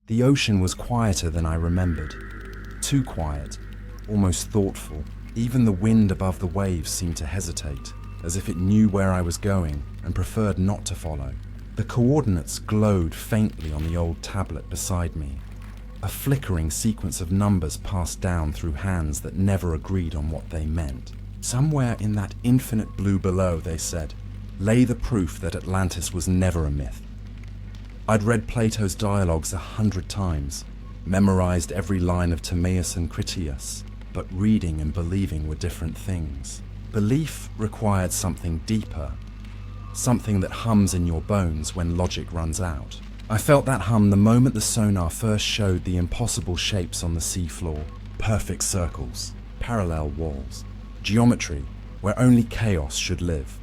The ocean was quieter than I remembered. Too quiet, almost thoughtful. Even the wind above the waves seemed to hesitate, as if it knew where I was going and preferred not to follow. The coordinates glowed faintly on the old tablet beside me. A flickering sequence of numbers passed down through hands that never agreed on what they meant. Somewhere in that infinite blue below, they said, lay the proof that Atlantis was never a myth. I'd read Plato's dialogues 100 times, memorized every line of Timaeus and Critias, but reading and believing were different things. Belief required something deeper, something that hums in your bones when logic runs out. I felt that hum the moment the sonar first showed the impossible shapes on the seafloor, perfect circles, parallel walls, geometry where only chaos should live.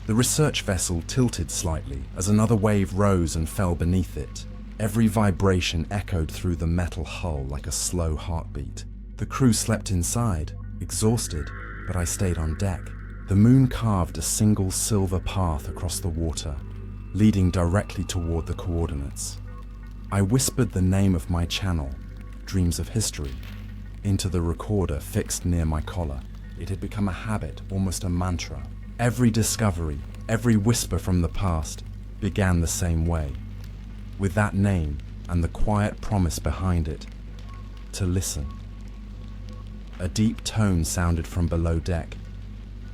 The research vessel tilted slightly as another wave rose and fell beneath it. Every vibration echoed through the metal hull like a slow heartbeat. The crew slept inside, exhausted, but I stayed on deck. The moon carved a single silver path across the water, leading directly toward the coordinates. I whispered the name of my channel, Dreams of History, into the recorder fixed near my collar. It had become a habit, almost a mantra. Every discovery, every whisper from the past, began the same way, with that name and the quiet promise behind it, to listen. A deep tone sounded from below deck.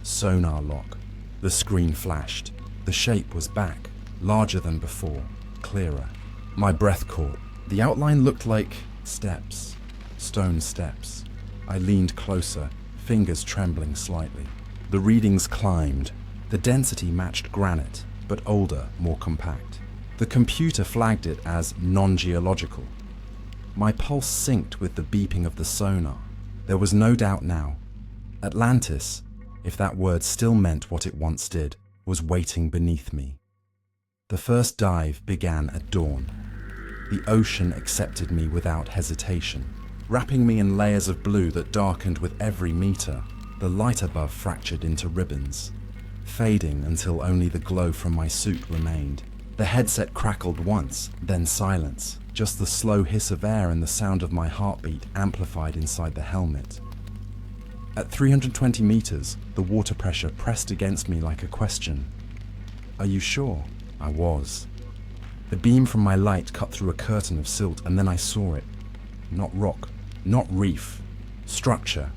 Sonar lock. The screen flashed. The shape was back, larger than before, clearer. My breath caught. The outline looked like steps, stone steps. I leaned closer, fingers trembling slightly. The readings climbed. The density matched granite, but older, more compact. The computer flagged it as non-geological. My pulse synced with the beeping of the sonar. There was no doubt now. Atlantis, if that word still meant what it once did, was waiting beneath me. The first dive began at dawn. The ocean accepted me without hesitation, wrapping me in layers of blue that darkened with every meter. The light above fractured into ribbons, fading until only the glow from my suit remained. The headset crackled once, then silence. Just the slow hiss of air and the sound of my heartbeat amplified inside the helmet. At 320 meters, the water pressure pressed against me like a question. Are you sure? I was. The beam from my light cut through a curtain of silt, and then I saw it. Not rock, not reef, structure.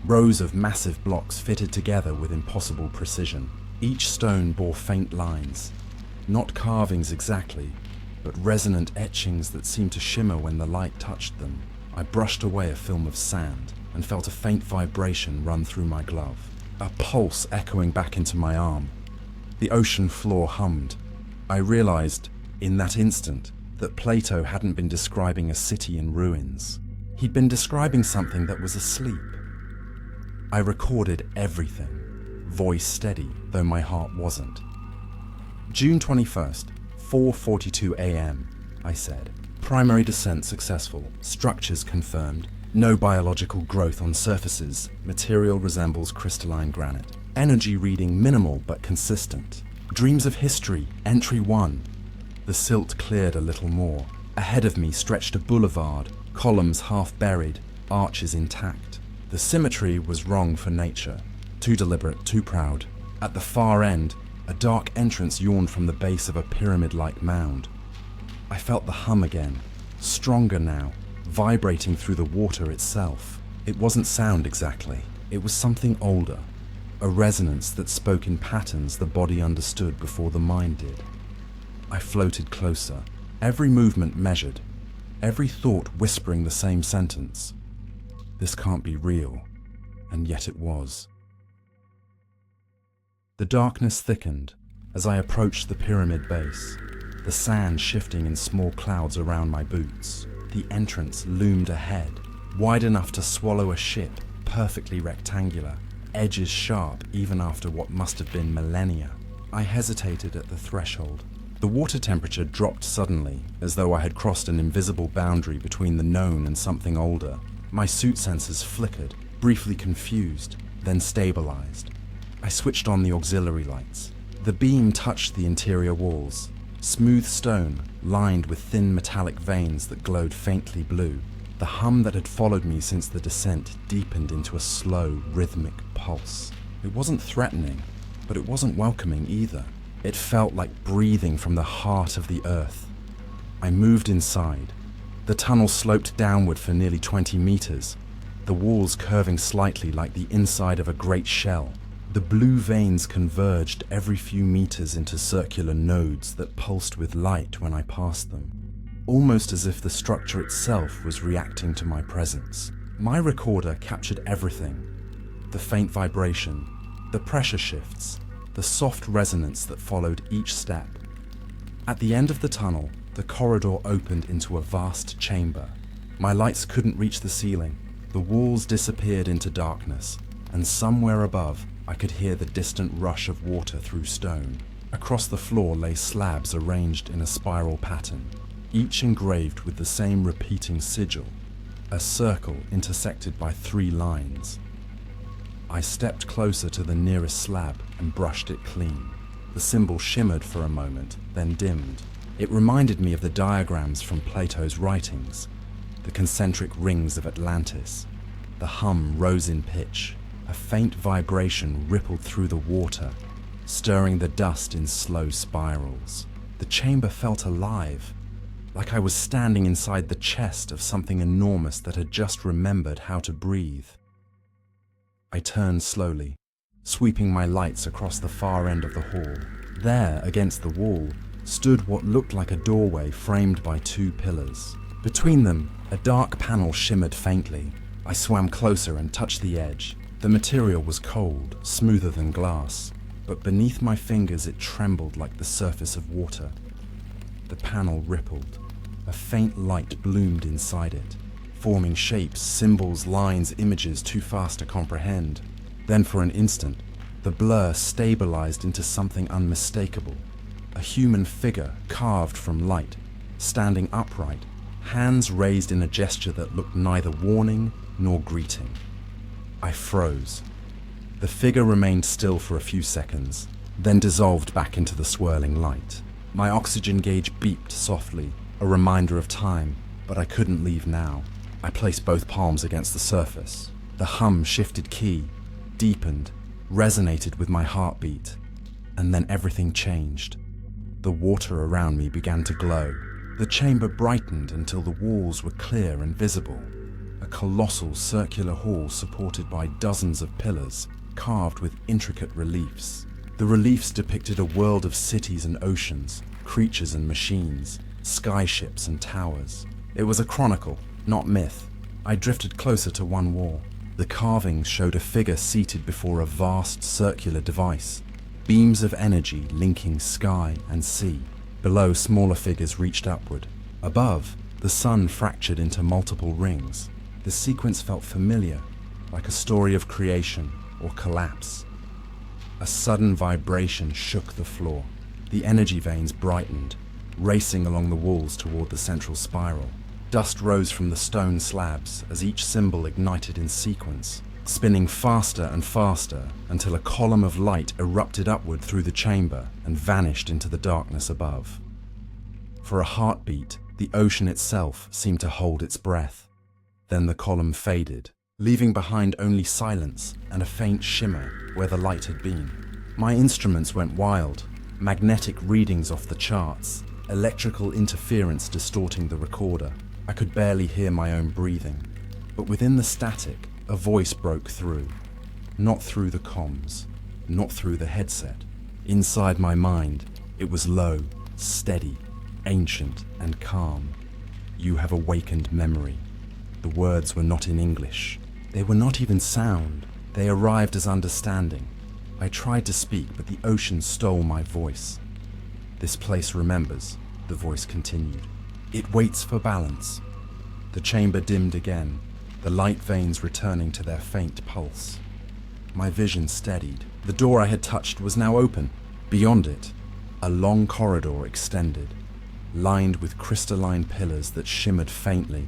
Rows of massive blocks fitted together with impossible precision. Each stone bore faint lines, not carvings exactly, but resonant etchings that seemed to shimmer when the light touched them. I brushed away a film of sand and felt a faint vibration run through my glove, a pulse echoing back into my arm. The ocean floor hummed. I realized, in that instant, that Plato hadn't been describing a city in ruins. He'd been describing something that was asleep. I recorded everything, voice steady, though my heart wasn't. June 21st, 4:42 a.m., I said. Primary descent successful, structures confirmed, no biological growth on surfaces, material resembles crystalline granite. Energy reading minimal but consistent. Dreams of History, entry 1. The silt cleared a little more. Ahead of me stretched a boulevard, columns half buried, arches intact. The symmetry was wrong for nature, too deliberate, too proud. At the far end, a dark entrance yawned from the base of a pyramid-like mound. I felt the hum again, stronger now, vibrating through the water itself. It wasn't sound exactly, it was something older, a resonance that spoke in patterns the body understood before the mind did. I floated closer, every movement measured, every thought whispering the same sentence. This can't be real, and yet it was. The darkness thickened as I approached the pyramid base, the sand shifting in small clouds around my boots. The entrance loomed ahead, wide enough to swallow a ship, perfectly rectangular, edges sharp even after what must have been millennia. I hesitated at the threshold. The water temperature dropped suddenly, as though I had crossed an invisible boundary between the known and something older. My suit sensors flickered, briefly confused, then stabilized. I switched on the auxiliary lights. The beam touched the interior walls, Smooth stone, lined with thin metallic veins that glowed faintly blue. The hum that had followed me since the descent deepened into a slow, rhythmic pulse. It wasn't threatening, but it wasn't welcoming either. It felt like breathing from the heart of the earth. I moved inside. The tunnel sloped downward for nearly 20 meters, the walls curving slightly like the inside of a great shell. The blue veins converged every few meters into circular nodes that pulsed with light when I passed them, almost as if the structure itself was reacting to my presence. My recorder captured everything: the faint vibration, the pressure shifts, the soft resonance that followed each step. At the end of the tunnel, the corridor opened into a vast chamber. My lights couldn't reach the ceiling. The walls disappeared into darkness, and somewhere above, I could hear the distant rush of water through stone. Across the floor lay slabs arranged in a spiral pattern, each engraved with the same repeating sigil, a circle intersected by 3 lines. I stepped closer to the nearest slab and brushed it clean. The symbol shimmered for a moment, then dimmed. It reminded me of the diagrams from Plato's writings, the concentric rings of Atlantis. The hum rose in pitch. A faint vibration rippled through the water, stirring the dust in slow spirals. The chamber felt alive, like I was standing inside the chest of something enormous that had just remembered how to breathe. I turned slowly, sweeping my lights across the far end of the hall. There, against the wall, stood what looked like a doorway framed by 2 pillars. Between them, a dark panel shimmered faintly. I swam closer and touched the edge. The material was cold, smoother than glass, but beneath my fingers it trembled like the surface of water. The panel rippled. A faint light bloomed inside it, forming shapes, symbols, lines, images too fast to comprehend. Then for an instant, the blur stabilized into something unmistakable. A human figure carved from light, standing upright, hands raised in a gesture that looked neither warning nor greeting. I froze. The figure remained still for a few seconds, then dissolved back into the swirling light. My oxygen gauge beeped softly, a reminder of time, but I couldn't leave now. I placed both palms against the surface. The hum shifted key, deepened, resonated with my heartbeat, and then everything changed. The water around me began to glow. The chamber brightened until the walls were clear and visible. A colossal circular hall supported by dozens of pillars, carved with intricate reliefs. The reliefs depicted a world of cities and oceans, creatures and machines, skyships and towers. It was a chronicle, not myth. I drifted closer to one wall. The carvings showed a figure seated before a vast circular device, beams of energy linking sky and sea. Below, smaller figures reached upward. Above, the sun fractured into multiple rings. The sequence felt familiar, like a story of creation or collapse. A sudden vibration shook the floor. The energy veins brightened, racing along the walls toward the central spiral. Dust rose from the stone slabs as each symbol ignited in sequence, spinning faster and faster until a column of light erupted upward through the chamber and vanished into the darkness above. For a heartbeat, the ocean itself seemed to hold its breath. Then the column faded, leaving behind only silence and a faint shimmer where the light had been. My instruments went wild, magnetic readings off the charts, electrical interference distorting the recorder. I could barely hear my own breathing, but within the static, a voice broke through. Not through the comms, not through the headset. Inside my mind, it was low, steady, ancient, and calm. You have awakened memory. The words were not in English. They were not even sound. They arrived as understanding. I tried to speak, but the ocean stole my voice. This place remembers, the voice continued. It waits for balance. The chamber dimmed again, the light veins returning to their faint pulse. My vision steadied. The door I had touched was now open. Beyond it, a long corridor extended, lined with crystalline pillars that shimmered faintly,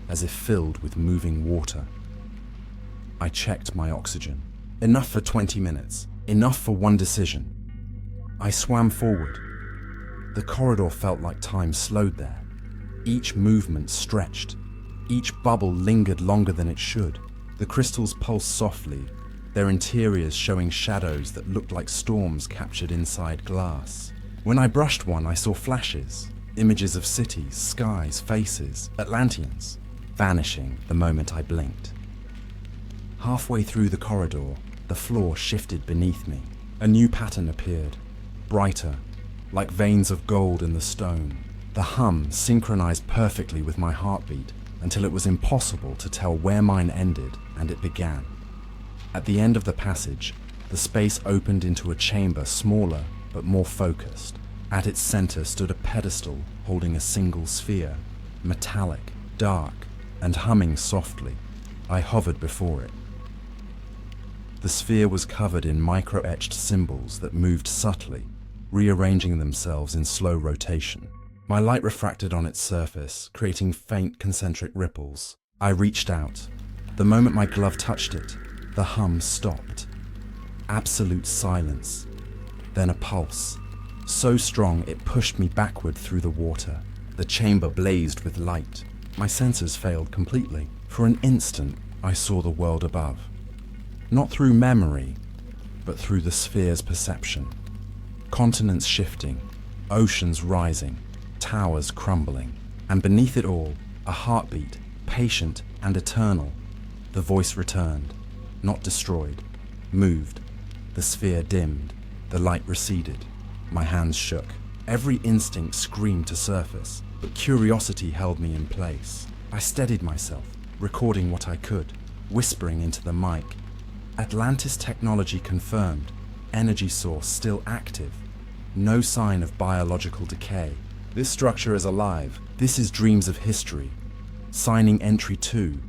as if filled with moving water. I checked my oxygen. Enough for 20 minutes. Enough for one decision. I swam forward. The The corridor felt like time slowed there. Each movement stretched. Each bubble lingered longer than it should. The crystals pulsed softly, their interiors showing shadows that looked like storms captured inside glass. When I brushed one, I saw flashes, images of cities, skies, faces, Atlanteans, vanishing the moment I blinked. Halfway through the corridor, the floor shifted beneath me. A new pattern appeared, brighter, like veins of gold in the stone. The hum synchronized perfectly with my heartbeat until it was impossible to tell where mine ended and it began. At the end of the passage, the space opened into a chamber smaller but more focused. At its center stood a pedestal holding a single sphere, metallic, dark, and humming softly. I hovered before it. The sphere was covered in micro-etched symbols that moved subtly, rearranging themselves in slow rotation. My light refracted on its surface, creating faint concentric ripples. I reached out. The moment my glove touched it, the hum stopped. Absolute silence. Then a pulse, so strong it pushed me backward through the water. The chamber blazed with light. My senses failed completely. For an instant, I saw the world above. Not through memory, but through the sphere's perception. Continents shifting, oceans rising, towers crumbling, and beneath it all, a heartbeat, patient and eternal. The voice returned, not destroyed, moved. The sphere dimmed, the light receded. My hands shook. Every instinct screamed to surface, but curiosity held me in place. I steadied myself, recording what I could, whispering into the mic. Atlantis technology confirmed, energy source still active. No sign of biological decay. This structure is alive. This is dreams of history. Signing entry 2.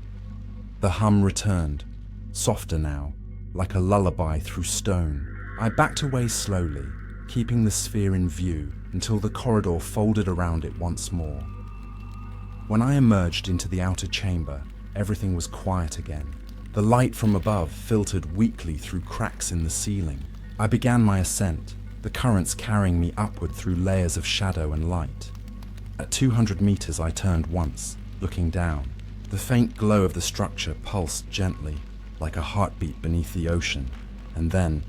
The hum returned, softer now, like a lullaby through stone. I backed away slowly, keeping the sphere in view until the corridor folded around it once more. When I emerged into the outer chamber, everything was quiet again. The light from above filtered weakly through cracks in the ceiling. I began my ascent, the currents carrying me upward through layers of shadow and light. At 200 meters, I turned once, looking down. The faint glow of the structure pulsed gently, like a heartbeat beneath the ocean, and then,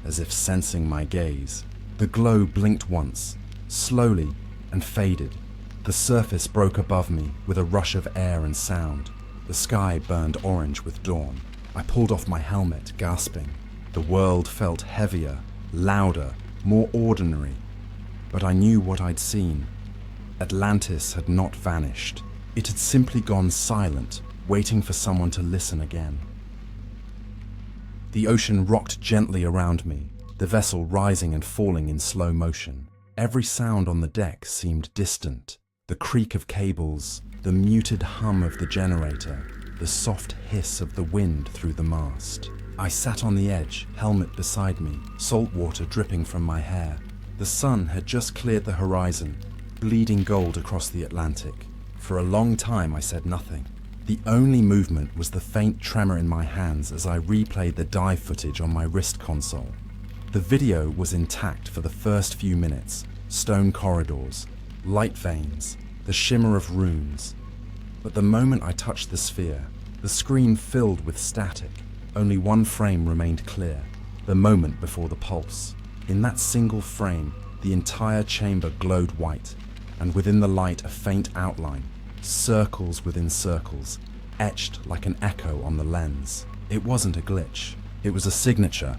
as if sensing my gaze, the glow blinked once, slowly, and faded. The surface broke above me with a rush of air and sound. The sky burned orange with dawn. I pulled off my helmet, gasping. The world felt heavier, louder, more ordinary. But I knew what I'd seen. Atlantis had not vanished. It had simply gone silent, waiting for someone to listen again. The ocean rocked gently around me, the vessel rising and falling in slow motion. Every sound on the deck seemed distant. The creak of cables, the muted hum of the generator, the soft hiss of the wind through the mast. I sat on the edge, helmet beside me, salt water dripping from my hair. The sun had just cleared the horizon, bleeding gold across the Atlantic. For a long time I said nothing. The only movement was the faint tremor in my hands as I replayed the dive footage on my wrist console. The video was intact for the first few minutes. Stone corridors, light veins, the shimmer of runes. But the moment I touched the sphere, the screen filled with static. Only one frame remained clear, the moment before the pulse. In that single frame, the entire chamber glowed white, and within the light a faint outline, circles within circles, etched like an echo on the lens. It wasn't a glitch, it was a signature.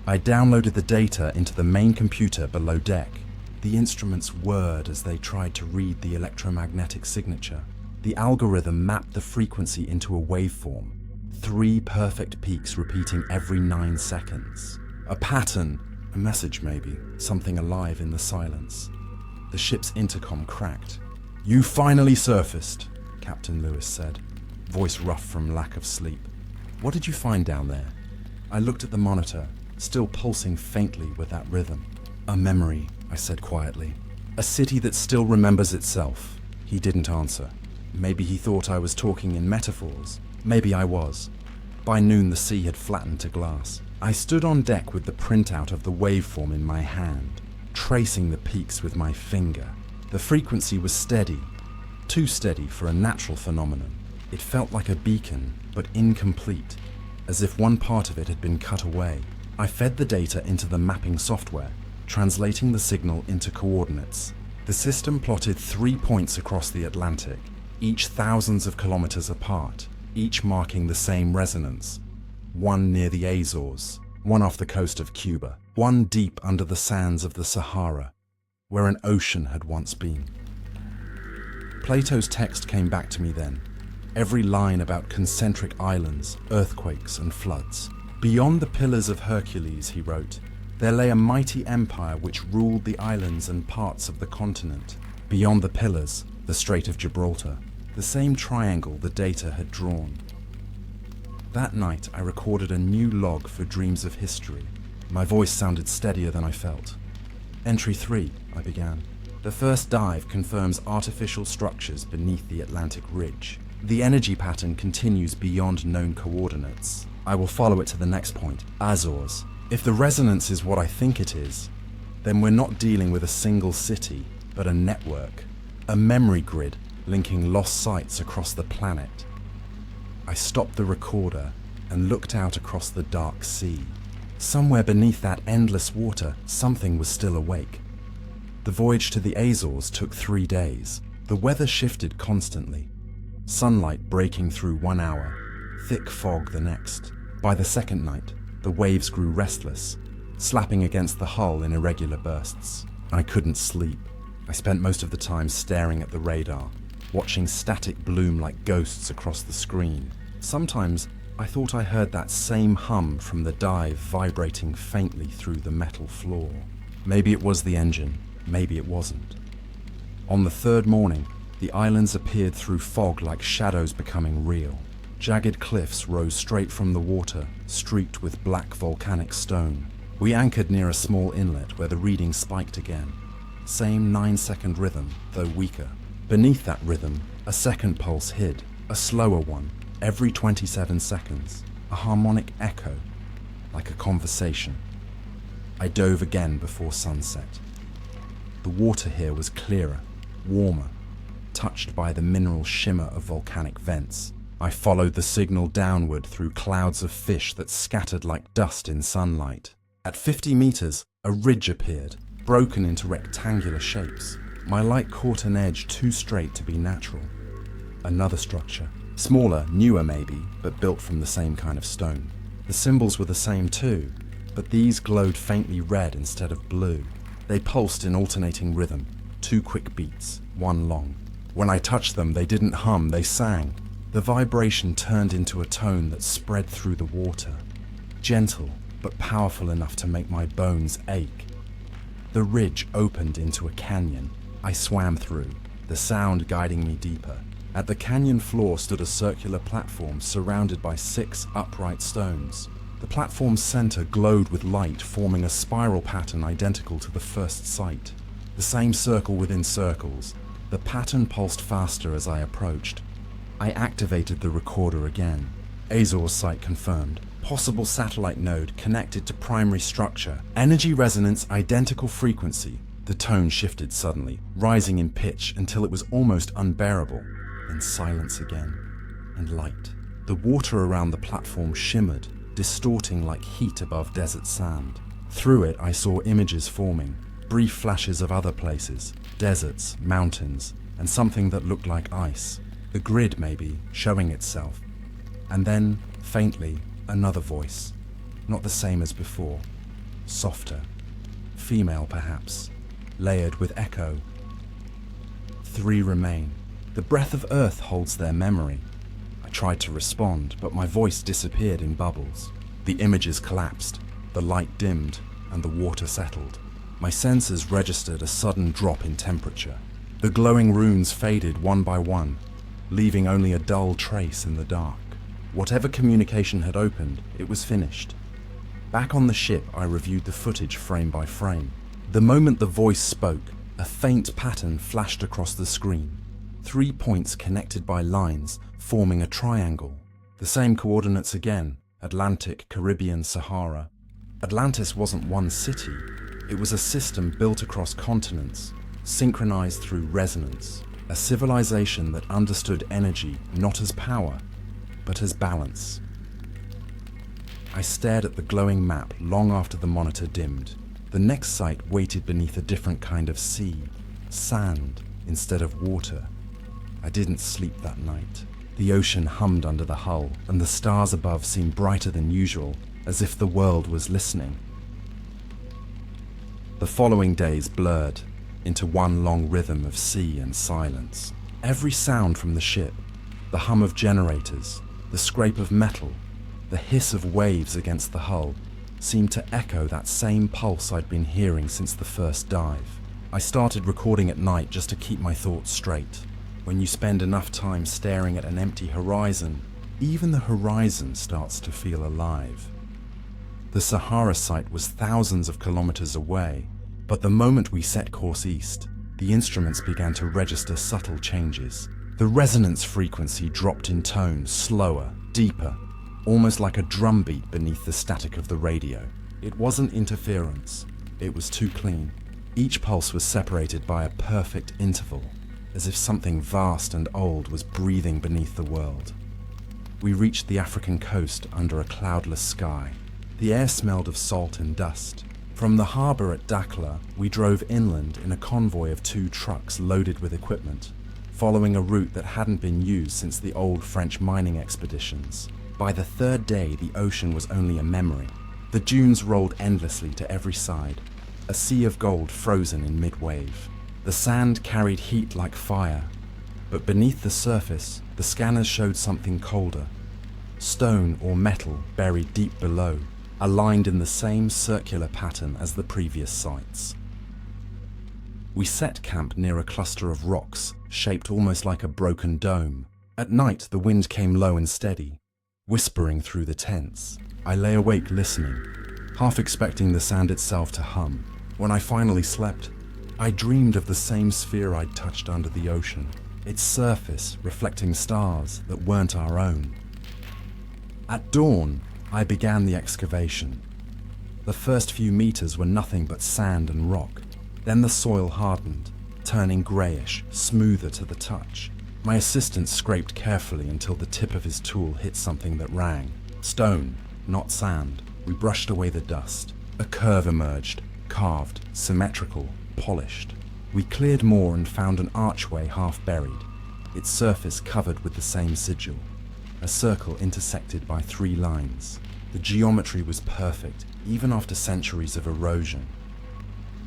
I downloaded the data into the main computer below deck. The instruments whirred as they tried to read the electromagnetic signature. The algorithm mapped the frequency into a waveform, 3 perfect peaks repeating every 9 seconds. A pattern, a message maybe, something alive in the silence. The ship's intercom cracked. "You finally surfaced," Captain Lewis said, voice rough from lack of sleep. "What did you find down there?" I looked at the monitor, still pulsing faintly with that rhythm. "A memory," I said quietly. "A city that still remembers itself." He didn't answer. Maybe he thought I was talking in metaphors. Maybe I was. By noon the sea had flattened to glass. I stood on deck with the printout of the waveform in my hand. tracing the peaks with my finger. The frequency was steady, too steady for a natural phenomenon. It felt like a beacon, but incomplete, as if one part of it had been cut away. I fed the data into the mapping software, translating the signal into coordinates. The system plotted 3 points across the Atlantic, each thousands of kilometers apart, each marking the same resonance. One near the Azores, one off the coast of Cuba, one deep under the sands of the Sahara, where an ocean had once been. Plato's text came back to me then, every line about concentric islands, earthquakes, and floods. Beyond the Pillars of Hercules, he wrote, there lay a mighty empire which ruled the islands and parts of the continent. Beyond the Pillars, the Strait of Gibraltar, the same triangle the data had drawn. That night, I recorded a new log for Dreams of History. My voice sounded steadier than I felt. Entry 3, I began. The first dive confirms artificial structures beneath the Atlantic ridge. The energy pattern continues beyond known coordinates. I will follow it to the next point, Azores. If the resonance is what I think it is, then we're not dealing with a single city, but a network, a memory grid linking lost sites across the planet. I stopped the recorder and looked out across the dark sea. Somewhere beneath that endless water, something was still awake. The voyage to the Azores took 3 days. The weather shifted constantly. Sunlight breaking through 1 hour, thick fog the next. By the second night, the waves grew restless, slapping against the hull in irregular bursts. I couldn't sleep. I spent most of the time staring at the radar, watching static bloom like ghosts across the screen. Sometimes I thought I heard that same hum from the dive vibrating faintly through the metal floor. Maybe it was the engine, maybe it wasn't. On the third morning, the islands appeared through fog like shadows becoming real. Jagged cliffs rose straight from the water, streaked with black volcanic stone. We anchored near a small inlet where the reading spiked again. Same 9-second rhythm, though weaker. Beneath that rhythm, a second pulse hid, a slower one, every 27 seconds, a harmonic echo, like a conversation. I dove again before sunset. The water here was clearer, warmer, touched by the mineral shimmer of volcanic vents. I followed the signal downward through clouds of fish that scattered like dust in sunlight. At 50 meters, a ridge appeared, broken into rectangular shapes. My light caught an edge too straight to be natural. Another structure, smaller, newer maybe, but built from the same kind of stone. The symbols were the same too, but these glowed faintly red instead of blue. They pulsed in alternating rhythm, 2 quick beats, 1 long. When I touched them, they didn't hum, they sang. The vibration turned into a tone that spread through the water, gentle but powerful enough to make my bones ache. The ridge opened into a canyon. I swam through, the sound guiding me deeper. At the canyon floor stood a circular platform surrounded by 6 upright stones. The platform's center glowed with light, forming a spiral pattern identical to the first sight. The same circle within circles. The pattern pulsed faster as I approached. I activated the recorder again. Azores site confirmed. Possible satellite node connected to primary structure. Energy resonance identical frequency. The tone shifted suddenly, rising in pitch until it was almost unbearable. Then silence again, and light. The water around the platform shimmered, distorting like heat above desert sand. Through it I saw images forming, brief flashes of other places, deserts, mountains, and something that looked like ice. The grid, maybe, showing itself. And then, faintly, another voice. Not the same as before. Softer. Female, perhaps. Layered with echo. 3 remain. The breath of Earth holds their memory. I tried to respond, but my voice disappeared in bubbles. The images collapsed, the light dimmed, and the water settled. My sensors registered a sudden drop in temperature. The glowing runes faded one by one, leaving only a dull trace in the dark. Whatever communication had opened, it was finished. Back on the ship, I reviewed the footage frame by frame. The moment the voice spoke, a faint pattern flashed across the screen. 3 points connected by lines, forming a triangle. The same coordinates again, Atlantic, Caribbean, Sahara. Atlantis wasn't one city, It was a system built across continents, synchronized through resonance, a civilization that understood energy not as power, but as balance. I stared at the glowing map long after the monitor dimmed. The next site waited beneath a different kind of sea, sand instead of water. I didn't sleep that night. The ocean hummed under the hull, and the stars above seemed brighter than usual, as if the world was listening. The following days blurred into one long rhythm of sea and silence. Every sound from the ship, the hum of generators, the scrape of metal, the hiss of waves against the hull, seemed to echo that same pulse I'd been hearing since the first dive. I started recording at night just to keep my thoughts straight. When you spend enough time staring at an empty horizon, even the horizon starts to feel alive. The Sahara site was thousands of kilometers away, but the moment we set course east, the instruments began to register subtle changes. The resonance frequency dropped in tone, slower, deeper, almost like a drumbeat beneath the static of the radio. It wasn't interference, it was too clean. Each pulse was separated by a perfect interval, as if something vast and old was breathing beneath the world. We reached the African coast under a cloudless sky. The air smelled of salt and dust. From the harbour at Dakhla, we drove inland in a convoy of 2 trucks loaded with equipment, following a route that hadn't been used since the old French mining expeditions. By the 3rd day, the ocean was only a memory. The dunes rolled endlessly to every side, a sea of gold frozen in mid-wave. The sand carried heat like fire, but beneath the surface, the scanners showed something colder. Stone or metal buried deep below, aligned in the same circular pattern as the previous sites. We set camp near a cluster of rocks, shaped almost like a broken dome. At night, the wind came low and steady, whispering through the tents. I lay awake listening, half expecting the sand itself to hum. When I finally slept, I dreamed of the same sphere I'd touched under the ocean, its surface reflecting stars that weren't our own. At dawn, I began the excavation. The first few meters were nothing but sand and rock. Then the soil hardened, turning grayish, smoother to the touch. My assistant scraped carefully until the tip of his tool hit something that rang. Stone, not sand. We brushed away the dust. A curve emerged, carved, symmetrical, polished. We cleared more and found an archway half buried, its surface covered with the same sigil, a circle intersected by 3 lines. The geometry was perfect, even after centuries of erosion.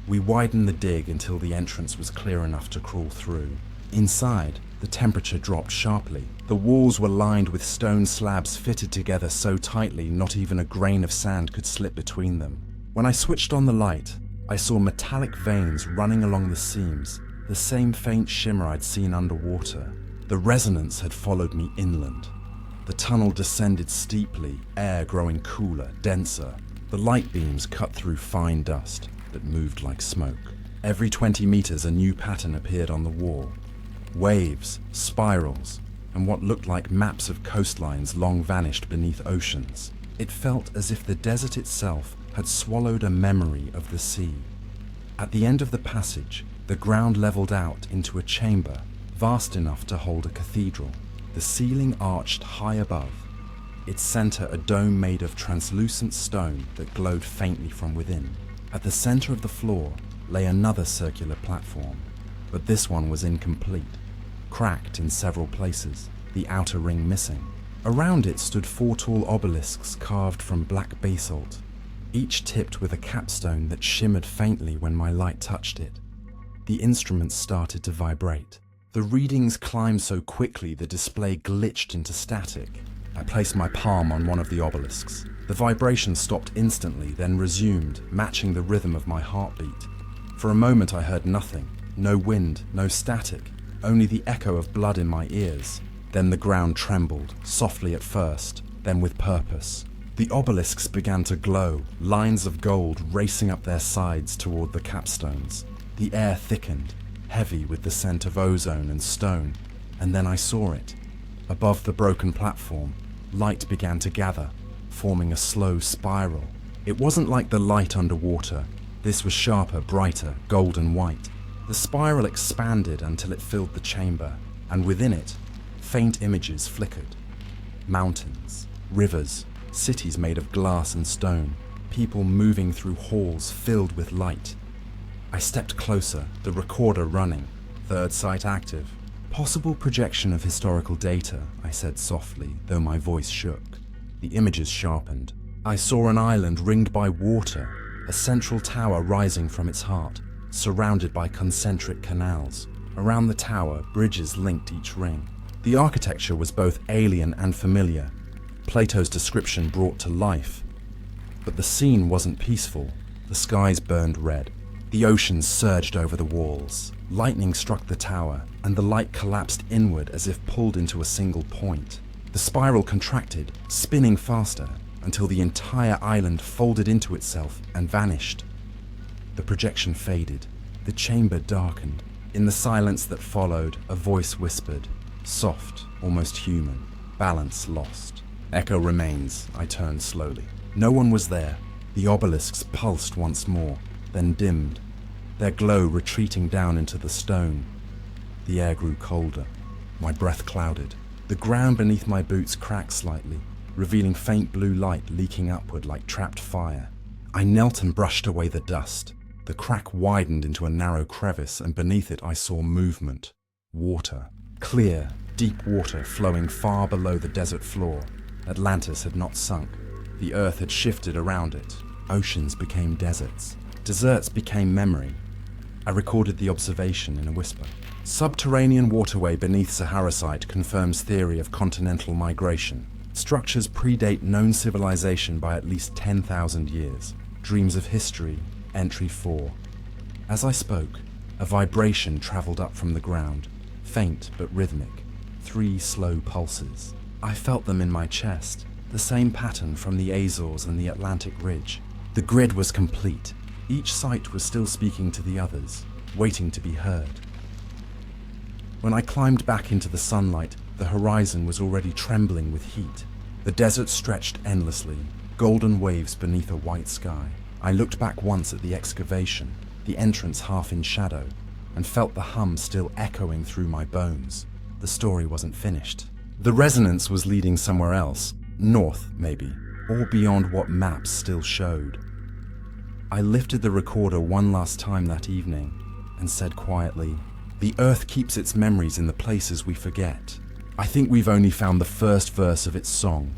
We widened the dig until the entrance was clear enough to crawl through. Inside, the temperature dropped sharply. The walls were lined with stone slabs fitted together so tightly not even a grain of sand could slip between them. When I switched on the light, I saw metallic veins running along the seams, the same faint shimmer I'd seen underwater. The resonance had followed me inland. The tunnel descended steeply, air growing cooler, denser. The light beams cut through fine dust that moved like smoke. Every 20 meters, a new pattern appeared on the wall. Waves, spirals, and what looked like maps of coastlines long vanished beneath oceans. It felt as if the desert itself had swallowed a memory of the sea. At the end of the passage, the ground leveled out into a chamber vast enough to hold a cathedral. The ceiling arched high above, its center a dome made of translucent stone that glowed faintly from within. At the center of the floor lay another circular platform, but this one was incomplete, cracked in several places, the outer ring missing. Around it stood 4 tall obelisks carved from black basalt, each tipped with a capstone that shimmered faintly when my light touched it. The instruments started to vibrate. The readings climbed so quickly the display glitched into static. I placed my palm on one of the obelisks. The vibration stopped instantly, then resumed, matching the rhythm of my heartbeat. For a moment I heard nothing. No wind, no static, only the echo of blood in my ears. Then the ground trembled, softly at first, then with purpose. The obelisks began to glow, lines of gold racing up their sides toward the capstones. The air thickened, heavy with the scent of ozone and stone, and then I saw it. Above the broken platform, light began to gather, forming a slow spiral. It wasn't like the light underwater. This was sharper, brighter, golden white. The spiral expanded until it filled the chamber, and within it, faint images flickered. Mountains, rivers, cities made of glass and stone, people moving through halls filled with light. I stepped closer, the recorder running, third sight active. Possible projection of historical data, I said softly, though my voice shook. The images sharpened. I saw an island ringed by water, a central tower rising from its heart, surrounded by concentric canals. Around the tower, bridges linked each ring. The architecture was both alien and familiar, Plato's description brought to life. But the scene wasn't peaceful. The skies burned red. The ocean surged over the walls. Lightning struck the tower, and the light collapsed inward as if pulled into a single point. The spiral contracted, spinning faster, until the entire island folded into itself and vanished. The projection faded. The chamber darkened. In the silence that followed, a voice whispered, soft, almost human, balance lost. Echo remains, I turned slowly. No one was there. The obelisks pulsed once more, then dimmed, their glow retreating down into the stone. The air grew colder. My breath clouded. The ground beneath my boots cracked slightly, revealing faint blue light leaking upward like trapped fire. I knelt and brushed away the dust. The crack widened into a narrow crevice, and beneath it I saw movement. Water. Clear, deep water flowing far below the desert floor. Atlantis had not sunk. The earth had shifted around it. Oceans became deserts. Deserts became memory. I recorded the observation in a whisper. Subterranean waterway beneath Sahara site confirms theory of continental migration. Structures predate known civilization by at least 10,000 years. Dreams of history, entry 4. As I spoke, a vibration traveled up from the ground, faint but rhythmic. 3 slow pulses. I felt them in my chest, the same pattern from the Azores and the Atlantic Ridge. The grid was complete. Each site was still speaking to the others, waiting to be heard. When I climbed back into the sunlight, the horizon was already trembling with heat. The desert stretched endlessly, golden waves beneath a white sky. I looked back once at the excavation, the entrance half in shadow, and felt the hum still echoing through my bones. The story wasn't finished. The resonance was leading somewhere else, north maybe, or beyond what maps still showed. I lifted the recorder one last time that evening and said quietly, "The earth keeps its memories in the places we forget. I think we've only found the first verse of its song."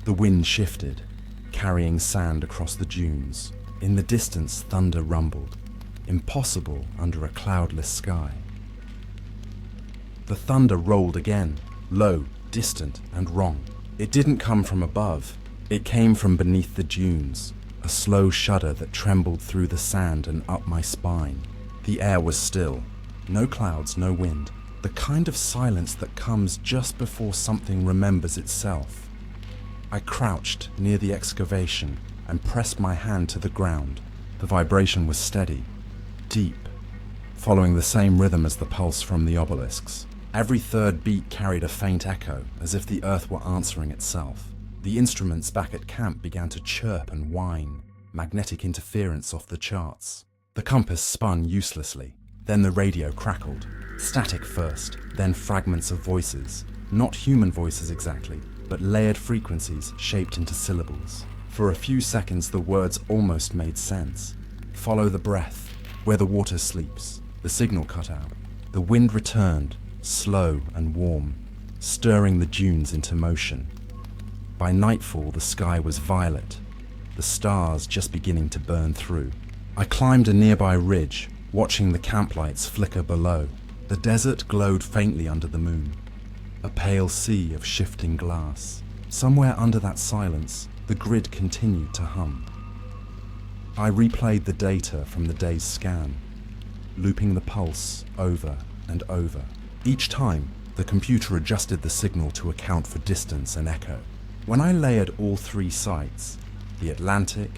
The wind shifted, carrying sand across the dunes. In the distance, thunder rumbled, impossible under a cloudless sky. The thunder rolled again, low, distant, and wrong. It didn't come from above. It came from beneath the dunes, a slow shudder that trembled through the sand and up my spine. The air was still. No clouds, no wind. The kind of silence that comes just before something remembers itself. I crouched near the excavation and pressed my hand to the ground. The vibration was steady, deep, following the same rhythm as the pulse from the obelisks. Every third beat carried a faint echo, as if the earth were answering itself. The instruments back at camp began to chirp and whine, magnetic interference off the charts. The compass spun uselessly. Then the radio crackled. Static first, then fragments of voices. Not human voices exactly, but layered frequencies shaped into syllables. For a few seconds the words almost made sense. Follow the breath, where the water sleeps. The signal cut out. The wind returned, slow and warm, stirring the dunes into motion. By nightfall the sky was violet, the stars just beginning to burn through. I climbed a nearby ridge, watching the camp lights flicker below. The desert glowed faintly under the moon, a pale sea of shifting glass. Somewhere under that silence, the grid continued to hum. I replayed the data from the day's scan, looping the pulse over and over. Each time, the computer adjusted the signal to account for distance and echo. When I layered all 3 sites, the Atlantic,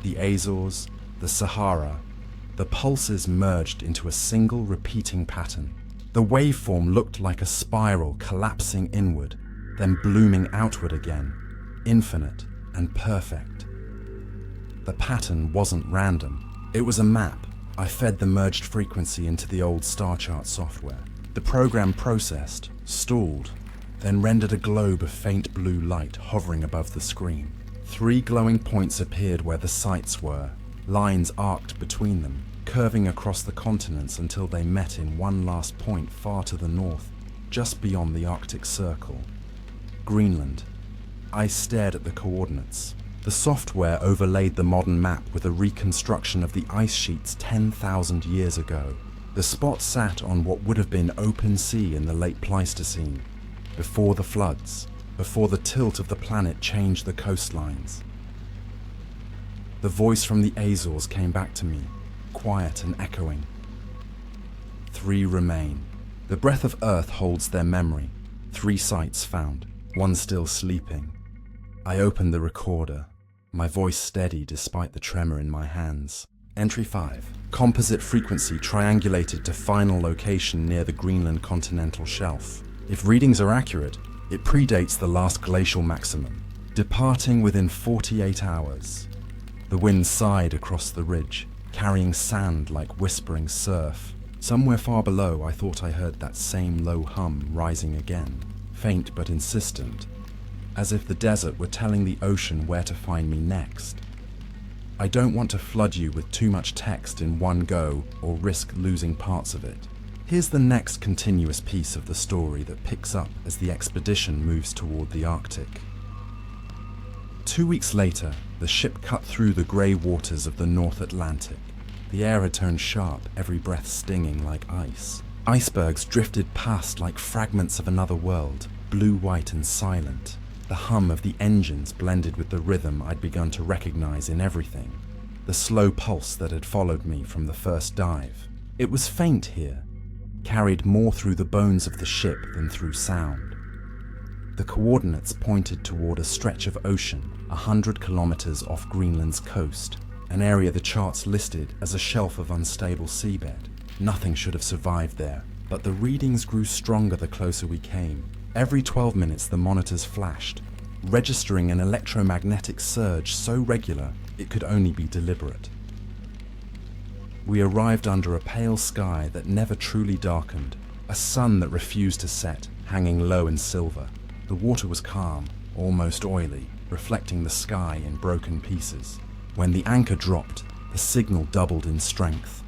the Azores, the Sahara, the pulses merged into a single repeating pattern. The waveform looked like a spiral collapsing inward, then blooming outward again, infinite and perfect. The pattern wasn't random. It was a map. I fed the merged frequency into the old star chart software. The program processed, stalled, then rendered a globe of faint blue light hovering above the screen. 3 glowing points appeared where the sites were, lines arced between them, curving across the continents until they met in one last point far to the north, just beyond the Arctic Circle. Greenland. I stared at the coordinates. The software overlaid the modern map with a reconstruction of the ice sheets 10,000 years ago. The spot sat on what would have been open sea in the late Pleistocene, before the floods, before the tilt of the planet changed the coastlines. The voice from the Azores came back to me, quiet and echoing. 3 remain. The breath of Earth holds their memory. 3 sites found, 1 still sleeping. I opened the recorder, my voice steady despite the tremor in my hands. Entry 5. Composite frequency triangulated to final location near the Greenland continental shelf. If readings are accurate, it predates the last glacial maximum, departing within 48 hours. The wind sighed across the ridge, carrying sand like whispering surf. Somewhere far below, I thought I heard that same low hum rising again, faint but insistent, as if the desert were telling the ocean where to find me next. I don't want to flood you with too much text in one go or risk losing parts of it. Here's the next continuous piece of the story that picks up as the expedition moves toward the Arctic. 2 weeks later, the ship cut through the grey waters of the North Atlantic. The air had turned sharp, every breath stinging like ice. Icebergs drifted past like fragments of another world, blue-white and silent. The hum of the engines blended with the rhythm I'd begun to recognize in everything, the slow pulse that had followed me from the first dive. It was faint here, carried more through the bones of the ship than through sound. The coordinates pointed toward a stretch of ocean 100 kilometers off Greenland's coast, an area the charts listed as a shelf of unstable seabed. Nothing should have survived there, but the readings grew stronger the closer we came. Every 12 minutes the monitors flashed, registering an electromagnetic surge so regular it could only be deliberate. We arrived under a pale sky that never truly darkened, a sun that refused to set, hanging low in silver. The water was calm, almost oily, reflecting the sky in broken pieces. When the anchor dropped, the signal doubled in strength.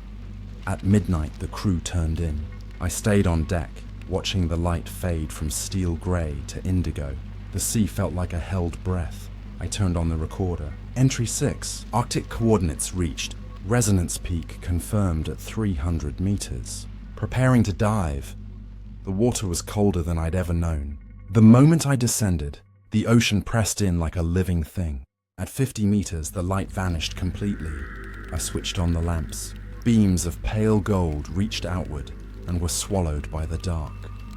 At midnight the crew turned in. I stayed on deck, watching the light fade from steel grey to indigo. The sea felt like a held breath. I turned on the recorder. Entry 6. Arctic coordinates reached. Resonance peak confirmed at 300 meters. Preparing to dive. The water was colder than I'd ever known. The moment I descended, the ocean pressed in like a living thing. At 50 meters, the light vanished completely. I switched on the lamps. Beams of pale gold reached outward and were swallowed by the dark.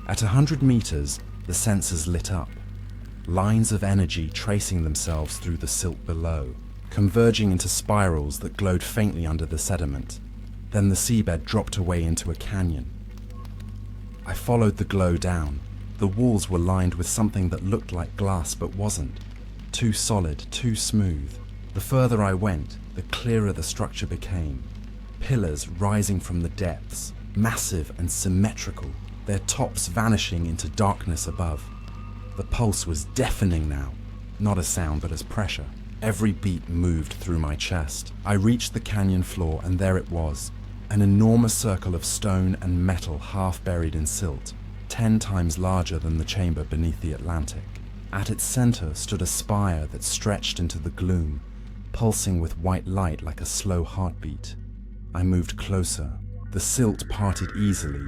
At 100 meters, the sensors lit up, lines of energy tracing themselves through the silt below, converging into spirals that glowed faintly under the sediment. Then the seabed dropped away into a canyon. I followed the glow down. The walls were lined with something that looked like glass but wasn't. Too solid, too smooth. The further I went, the clearer the structure became. Pillars rising from the depths, massive and symmetrical, their tops vanishing into darkness above. The pulse was deafening now, not as sound but as pressure. Every beat moved through my chest. I reached the canyon floor and there it was, an enormous circle of stone and metal half buried in silt, 10 times larger than the chamber beneath the Atlantic. At its center stood a spire that stretched into the gloom, pulsing with white light like a slow heartbeat. I moved closer. The silt parted easily,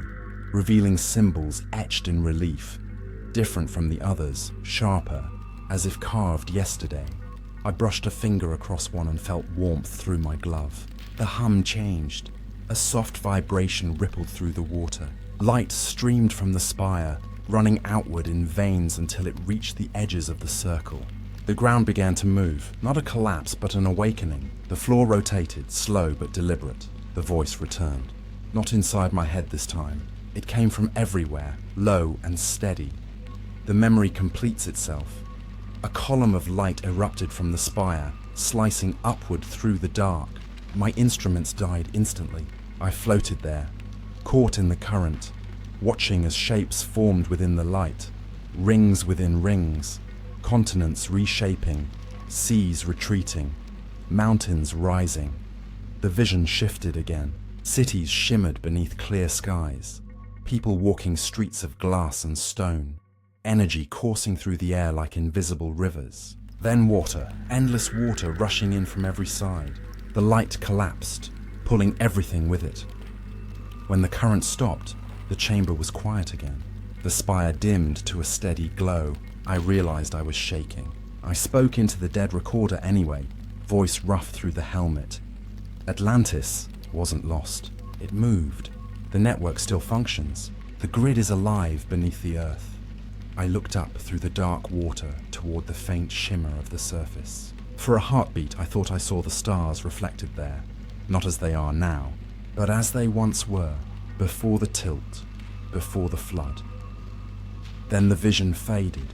revealing symbols etched in relief, different from the others, sharper, as if carved yesterday. I brushed a finger across one and felt warmth through my glove. The hum changed. A soft vibration rippled through the water. Light streamed from the spire, running outward in veins until it reached the edges of the circle. The ground began to move, not a collapse but an awakening. The floor rotated, slow but deliberate. The voice returned. Not inside my head this time. It came from everywhere, low and steady. The memory completes itself. A column of light erupted from the spire, slicing upward through the dark. My instruments died instantly. I floated there, caught in the current, watching as shapes formed within the light, rings within rings, continents reshaping, seas retreating, mountains rising. The vision shifted again. Cities shimmered beneath clear skies, people walking streets of glass and stone, energy coursing through the air like invisible rivers. Then water, endless water rushing in from every side. The light collapsed, pulling everything with it. When the current stopped, the chamber was quiet again. The spire dimmed to a steady glow. I realized I was shaking. I spoke into the dead recorder anyway, voice rough through the helmet. Atlantis wasn't lost. It moved. The network still functions. The grid is alive beneath the earth. I looked up through the dark water toward the faint shimmer of the surface. For a heartbeat, I thought I saw the stars reflected there, not as they are now, but as they once were, before the tilt, before the flood. Then the vision faded.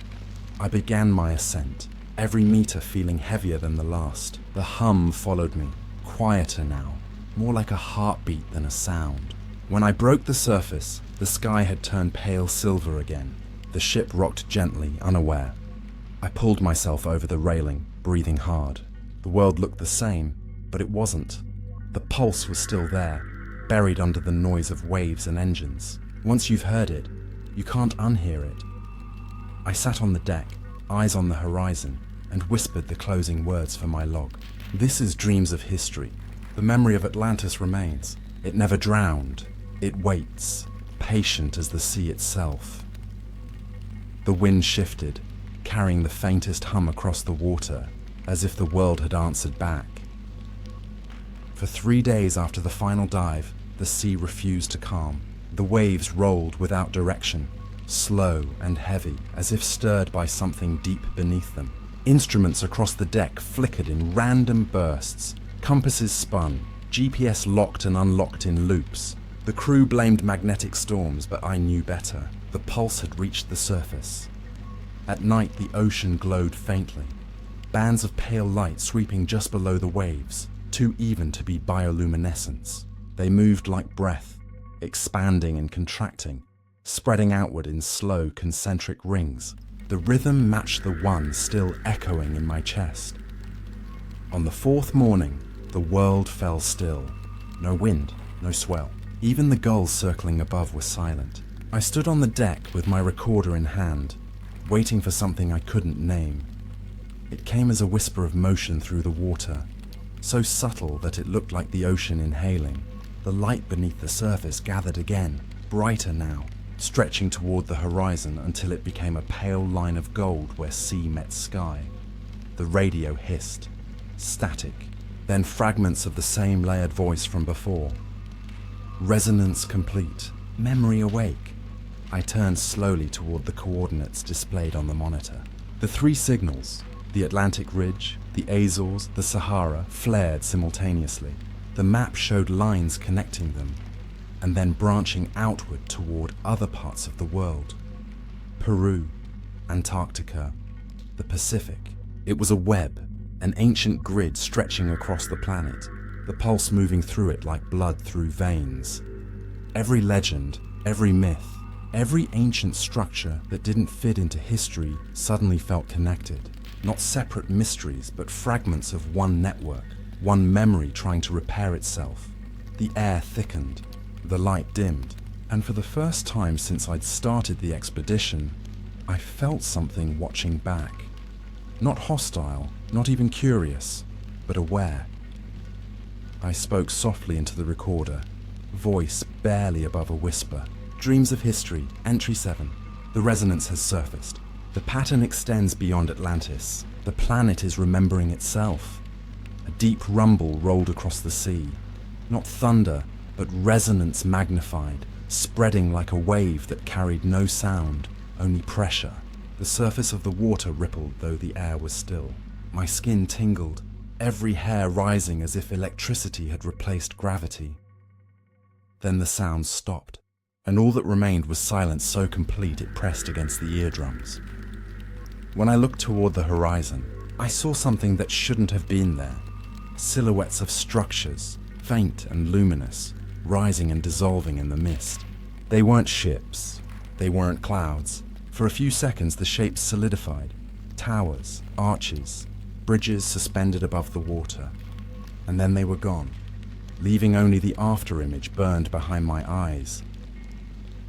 I began my ascent, every meter feeling heavier than the last. The hum followed me, quieter now, more like a heartbeat than a sound. When I broke the surface, the sky had turned pale silver again. The ship rocked gently, unaware. I pulled myself over the railing, breathing hard. The world looked the same, but it wasn't. The pulse was still there, buried under the noise of waves and engines. Once you've heard it, you can't unhear it. I sat on the deck, eyes on the horizon, and whispered the closing words for my log. This is Dreams of History. The memory of Atlantis remains. It never drowned. It waits, patient as the sea itself. The wind shifted, carrying the faintest hum across the water, as if the world had answered back. For 3 days after the final dive, the sea refused to calm. The waves rolled without direction, slow and heavy, as if stirred by something deep beneath them. Instruments across the deck flickered in random bursts. Compasses spun, GPS locked and unlocked in loops. The crew blamed magnetic storms, but I knew better. The pulse had reached the surface. At night, the ocean glowed faintly. Bands of pale light sweeping just below the waves, too even to be bioluminescence. They moved like breath, expanding and contracting, spreading outward in slow, concentric rings. The rhythm matched the one still echoing in my chest. On the 4th morning, the world fell still. No wind, no swell. Even the gulls circling above were silent. I stood on the deck with my recorder in hand, waiting for something I couldn't name. It came as a whisper of motion through the water, so subtle that it looked like the ocean inhaling. The light beneath the surface gathered again, brighter now, stretching toward the horizon until it became a pale line of gold where sea met sky. The radio hissed, static, then fragments of the same layered voice from before. Resonance complete, memory awake. I turned slowly toward the coordinates displayed on the monitor. The 3 signals, the Atlantic Ridge, the Azores, the Sahara, flared simultaneously. The map showed lines connecting them, and then branching outward toward other parts of the world. Peru, Antarctica, the Pacific. It was a web, an ancient grid stretching across the planet, the pulse moving through it like blood through veins. Every legend, every myth, every ancient structure that didn't fit into history suddenly felt connected. Not separate mysteries, but fragments of one network, one memory trying to repair itself. The air thickened, the light dimmed, and for the first time since I'd started the expedition, I felt something watching back. Not hostile, not even curious, but aware. I spoke softly into the recorder, voice barely above a whisper. Dreams of History, Entry 7. The resonance has surfaced. The pattern extends beyond Atlantis. The planet is remembering itself. A deep rumble rolled across the sea. Not thunder, but resonance magnified, spreading like a wave that carried no sound, only pressure. The surface of the water rippled though the air was still. My skin tingled, every hair rising as if electricity had replaced gravity. Then the sound stopped, and all that remained was silence so complete it pressed against the eardrums. When I looked toward the horizon, I saw something that shouldn't have been there. silhouettes of structures, faint and luminous, rising and dissolving in the mist. They weren't ships, they weren't clouds. For a few seconds the shapes solidified, towers, arches, bridges suspended above the water, and then they were gone, leaving only the afterimage burned behind my eyes.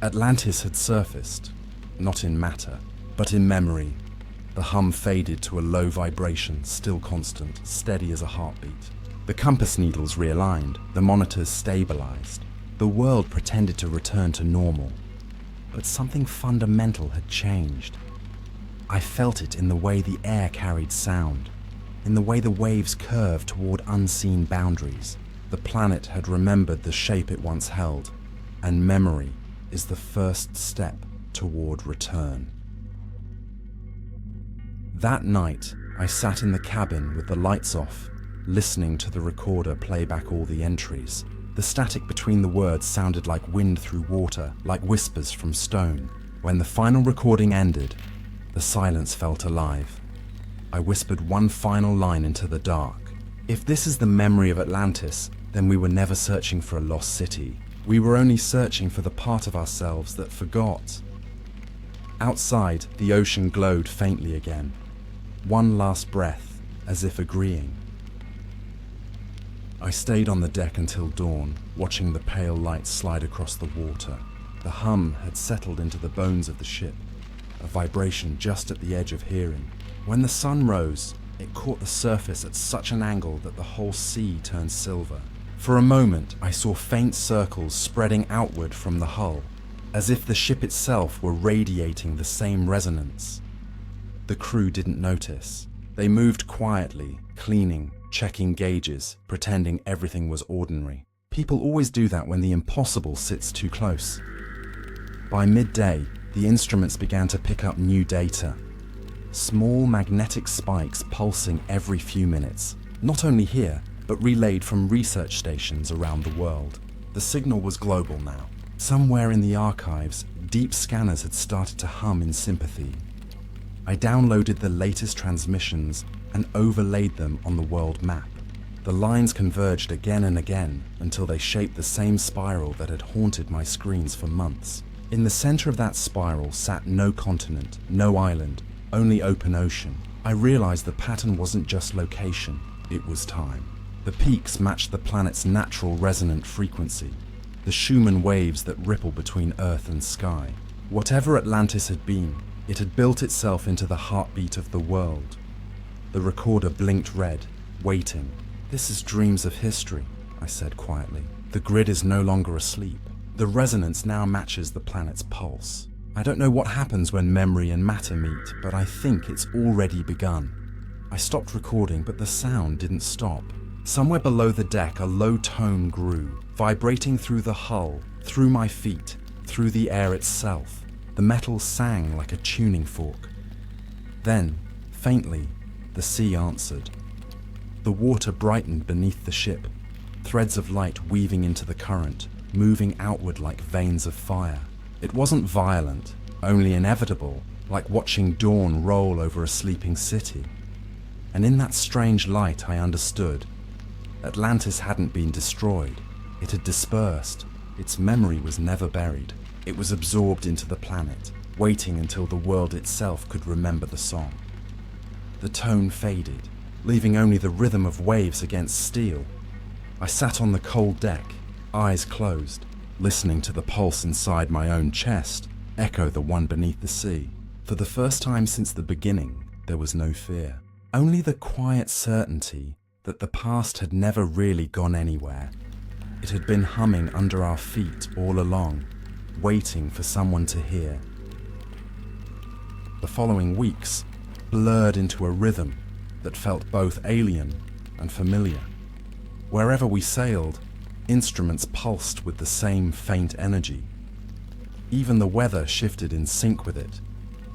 Atlantis had surfaced, not in matter, but in memory. The hum faded to a low vibration, still constant, steady as a heartbeat. The compass needles realigned, the monitors stabilized. The world pretended to return to normal. But something fundamental had changed. I felt it in the way the air carried sound, in the way the waves curved toward unseen boundaries. The planet had remembered the shape it once held, and memory is the first step toward return. That night, I sat in the cabin with the lights off, listening to the recorder play back all the entries. The static between the words sounded like wind through water, like whispers from stone. When the final recording ended, the silence felt alive. I whispered one final line into the dark. If this is the memory of Atlantis, then we were never searching for a lost city. We were only searching for the part of ourselves that forgot. Outside, the ocean glowed faintly again. One last breath, as if agreeing. I stayed on the deck until dawn, watching the pale light slide across the water. The hum had settled into the bones of the ship, a vibration just at the edge of hearing. When the sun rose, it caught the surface at such an angle that the whole sea turned silver. For a moment, I saw faint circles spreading outward from the hull, as if the ship itself were radiating the same resonance. The crew didn't notice. They moved quietly, cleaning, checking gauges, pretending everything was ordinary. People always do that when the impossible sits too close. By midday, the instruments began to pick up new data. Small magnetic spikes pulsing every few minutes, not only here, but relayed from research stations around the world. The signal was global now. Somewhere in the archives, deep scanners had started to hum in sympathy. I downloaded the latest transmissions and overlaid them on the world map. The lines converged again and again until they shaped the same spiral that had haunted my screens for months. In the center of that spiral sat no continent, no island, only open ocean. I realized the pattern wasn't just location, it was time. The peaks matched the planet's natural resonant frequency, the Schumann waves that ripple between earth and sky. Whatever Atlantis had been, it had built itself into the heartbeat of the world. The recorder blinked red, waiting. "This is dreams of history," I said quietly. "The grid is no longer asleep. The resonance now matches the planet's pulse. I don't know what happens when memory and matter meet, but I think it's already begun." I stopped recording, but the sound didn't stop. Somewhere below the deck, a low tone grew, vibrating through the hull, through my feet, through the air itself. The metal sang like a tuning fork. Then, faintly, the sea answered. The water brightened beneath the ship, threads of light weaving into the current, moving outward like veins of fire. It wasn't violent, only inevitable, like watching dawn roll over a sleeping city. And in that strange light I understood. Atlantis hadn't been destroyed. It had dispersed. Its memory was never buried. It was absorbed into the planet, waiting until the world itself could remember the song. The tone faded, leaving only the rhythm of waves against steel. I sat on the cold deck, eyes closed, listening to the pulse inside my own chest echo the one beneath the sea. For the first time since the beginning, there was no fear. Only the quiet certainty that the past had never really gone anywhere. It had been humming under our feet all along, waiting for someone to hear. The following weeks blurred into a rhythm that felt both alien and familiar. Wherever we sailed, instruments pulsed with the same faint energy. Even the weather shifted in sync with it,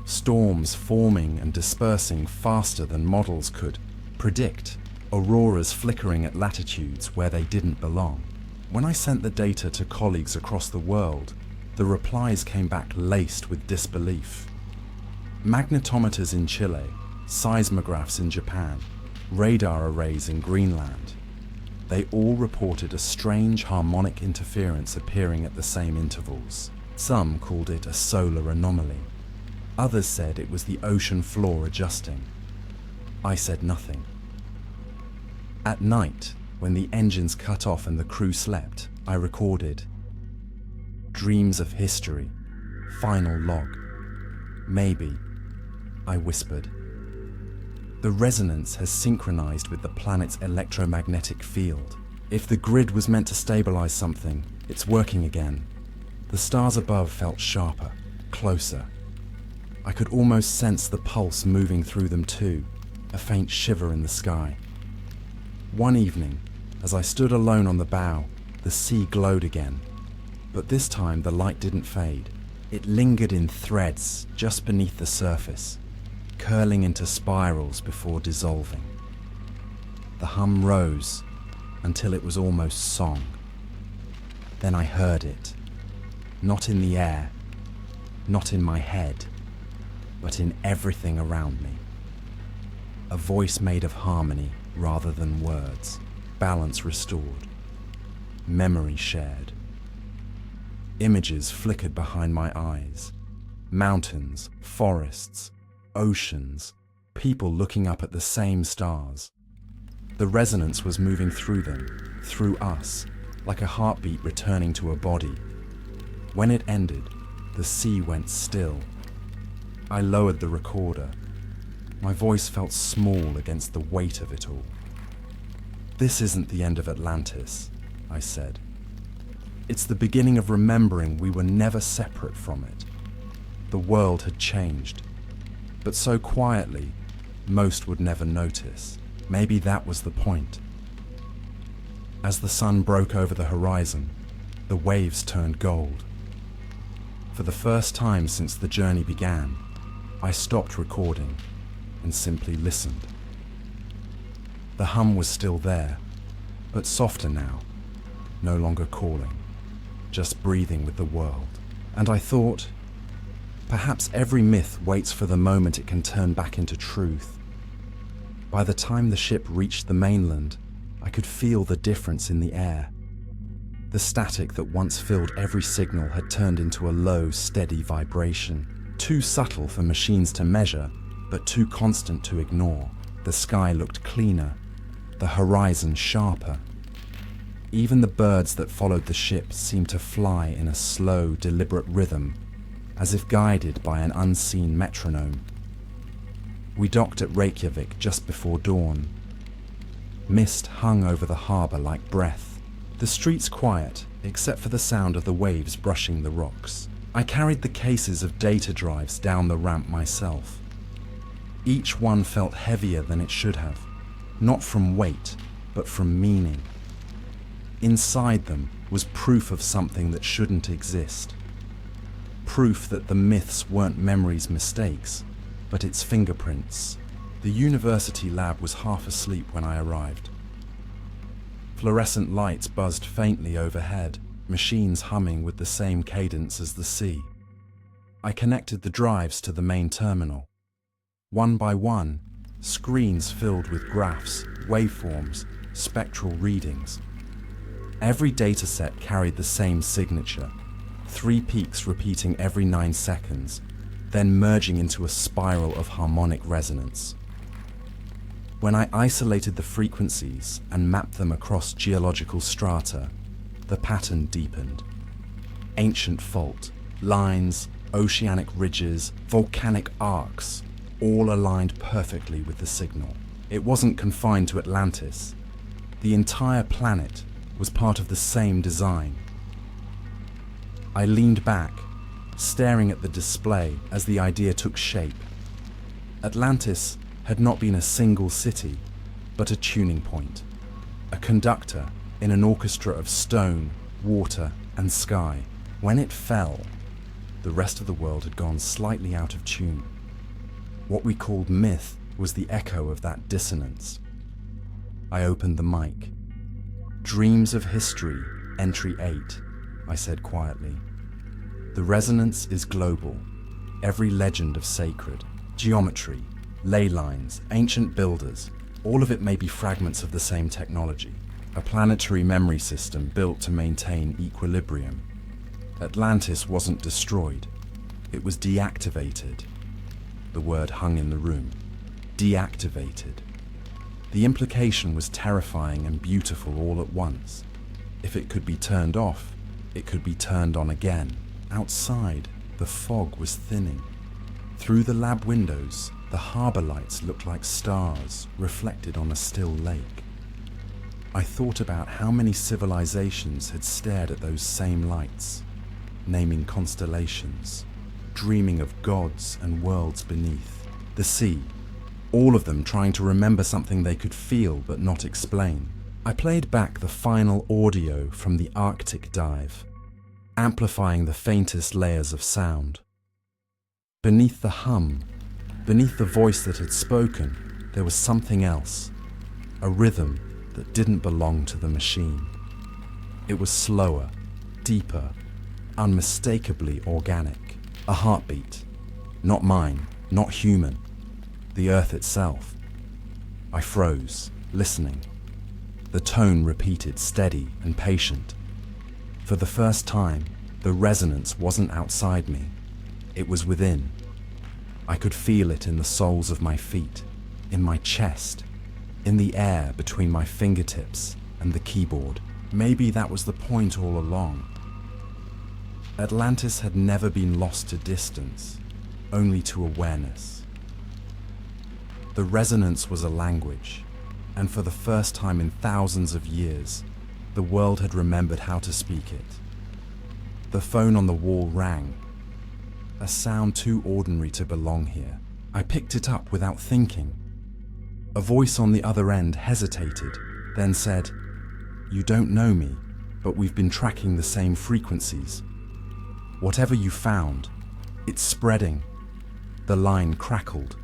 storms forming and dispersing faster than models could predict, auroras flickering at latitudes where they didn't belong. When I sent the data to colleagues across the world, the replies came back laced with disbelief. Magnetometers in Chile, seismographs in Japan, radar arrays in Greenland. They all reported a strange harmonic interference appearing at the same intervals. Some called it a solar anomaly. Others said it was the ocean floor adjusting. I said nothing. At night, when the engines cut off and the crew slept, I recorded. Dreams of history. Final log. Maybe, I whispered. The resonance has synchronized with the planet's electromagnetic field. If the grid was meant to stabilize something, it's working again. The stars above felt sharper, closer. I could almost sense the pulse moving through them too, a faint shiver in the sky. One evening, as I stood alone on the bow, the sea glowed again. But this time the light didn't fade. It lingered in threads just beneath the surface, curling into spirals before dissolving. The hum rose until it was almost song. Then I heard it, not in the air, not in my head, but in everything around me. A voice made of harmony rather than words, balance restored, memory shared. Images flickered behind my eyes. Mountains, forests, oceans, people looking up at the same stars. The resonance was moving through them, through us, like a heartbeat returning to a body. When it ended, the sea went still. I lowered the recorder. My voice felt small against the weight of it all. "This isn't the end of Atlantis," I said. "It's the beginning of remembering we were never separate from it." The world had changed, but so quietly, most would never notice. Maybe that was the point. As the sun broke over the horizon, the waves turned gold. For the first time since the journey began, I stopped recording and simply listened. The hum was still there, but softer now, no longer calling, just breathing with the world. And I thought, perhaps every myth waits for the moment it can turn back into truth. By the time the ship reached the mainland, I could feel the difference in the air. The static that once filled every signal had turned into a low, steady vibration, too subtle for machines to measure, but too constant to ignore. The sky looked cleaner, the horizon sharper. Even the birds that followed the ship seemed to fly in a slow, deliberate rhythm, as if guided by an unseen metronome. We docked at Reykjavik just before dawn. Mist hung over the harbour like breath. The streets quiet, except for the sound of the waves brushing the rocks. I carried the cases of data drives down the ramp myself. Each one felt heavier than it should have, not from weight, but from meaning. Inside them was proof of something that shouldn't exist. Proof that the myths weren't memory's mistakes, but its fingerprints. The university lab was half asleep when I arrived. Fluorescent lights buzzed faintly overhead, machines humming with the same cadence as the sea. I connected the drives to the main terminal. One by one, screens filled with graphs, waveforms, spectral readings. Every dataset carried the same signature, 3 peaks repeating every 9 seconds, then merging into a spiral of harmonic resonance. When I isolated the frequencies and mapped them across geological strata, the pattern deepened. Ancient fault, lines, oceanic ridges, volcanic arcs, all aligned perfectly with the signal. It wasn't confined to Atlantis. The entire planet was part of the same design. I leaned back, staring at the display as the idea took shape. Atlantis had not been a single city, but a tuning point, a conductor in an orchestra of stone, water, and sky. When it fell, the rest of the world had gone slightly out of tune. What we called myth was the echo of that dissonance. I opened the mic. "Dreams of history, entry 8, I said quietly. "The resonance is global. Every legend of sacred, geometry, ley lines, ancient builders, all of it may be fragments of the same technology. a planetary memory system built to maintain equilibrium. Atlantis wasn't destroyed, it was deactivated. The word hung in the room. Deactivated. The implication was terrifying and beautiful all at once. If it could be turned off, it could be turned on again. Outside, the fog was thinning. Through the lab windows, the harbour lights looked like stars reflected on a still lake. I thought about how many civilizations had stared at those same lights, naming constellations, dreaming of gods and worlds beneath. The sea, all of them trying to remember something they could feel but not explain. I played back the final audio from the Arctic dive, amplifying the faintest layers of sound. Beneath the hum, beneath the voice that had spoken, there was something else, a rhythm that didn't belong to the machine. It was slower, deeper, unmistakably organic. A heartbeat, not mine, not human, the earth itself. I froze, listening. The tone repeated, steady and patient. For the first time, the resonance wasn't outside me, it was within. I could feel it in the soles of my feet, in my chest, in the air between my fingertips and the keyboard. Maybe that was the point all along. Atlantis had never been lost to distance, only to awareness. The resonance was a language, and for the first time in thousands of years, the world had remembered how to speak it. The phone on the wall rang, a sound too ordinary to belong here. I picked it up without thinking. A voice on the other end hesitated, then said, "You don't know me, but we've been tracking the same frequencies. Whatever you found, it's spreading." The line crackled.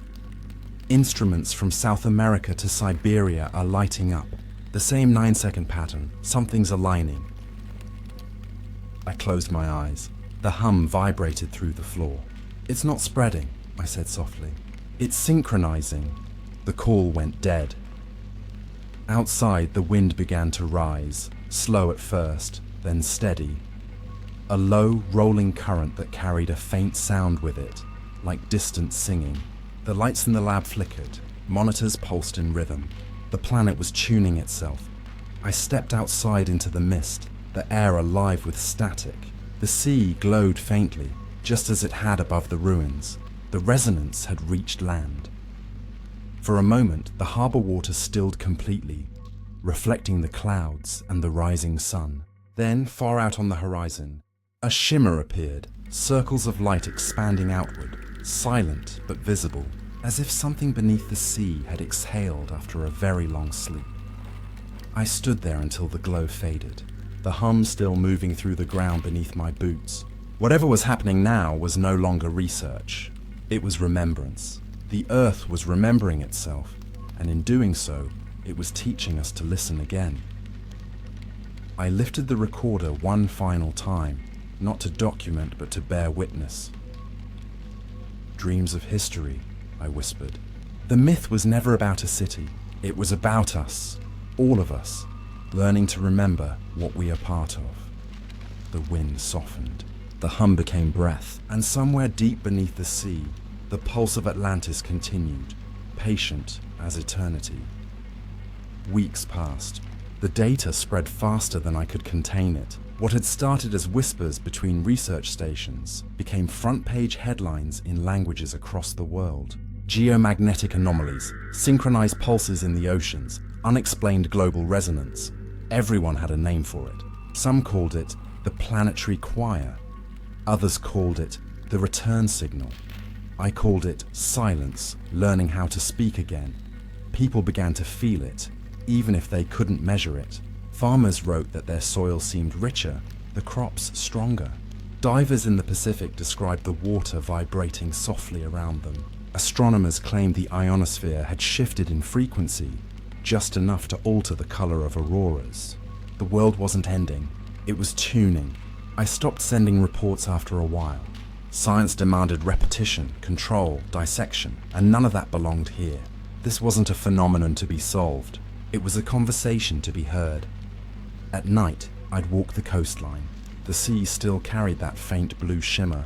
Instruments from South America to Siberia are lighting up. The same 9-second pattern, something's aligning. I closed my eyes. The hum vibrated through the floor. "It's not spreading," I said softly. "It's synchronizing." The call went dead. Outside, the wind began to rise, slow at first, then steady. A low, rolling current that carried a faint sound with it, like distant singing. The lights in the lab flickered, monitors pulsed in rhythm. The planet was tuning itself. I stepped outside into the mist, the air alive with static. The sea glowed faintly, just as it had above the ruins. The resonance had reached land. For a moment, the harbour water stilled completely, reflecting the clouds and the rising sun. Then, far out on the horizon, a shimmer appeared, circles of light expanding outward, silent but visible, as if something beneath the sea had exhaled after a very long sleep. I stood there until the glow faded, the hum still moving through the ground beneath my boots. Whatever was happening now was no longer research. It was remembrance. The earth was remembering itself, and in doing so, it was teaching us to listen again. I lifted the recorder one final time, not to document but to bear witness. "Dreams of history," I whispered. The myth was never about a city. It was about us, all of us, learning to remember what we are part of. The wind softened. The hum became breath, and somewhere deep beneath the sea, the pulse of Atlantis continued, patient as eternity. Weeks passed. The data spread faster than I could contain it. What had started as whispers between research stations became front-page headlines in languages across the world. Geomagnetic anomalies, synchronized pulses in the oceans, unexplained global resonance. Everyone had a name for it. Some called it the planetary choir. Others called it the return signal. I called it silence, learning how to speak again. People began to feel it, even if they couldn't measure it. Farmers wrote that their soil seemed richer, the crops stronger. Divers in the Pacific described the water vibrating softly around them. Astronomers claimed the ionosphere had shifted in frequency, just enough to alter the color of auroras. The world wasn't ending, it was tuning. I stopped sending reports after a while. Science demanded repetition, control, dissection, and none of that belonged here. This wasn't a phenomenon to be solved. It was a conversation to be heard. At night, I'd walk the coastline. The sea still carried that faint blue shimmer,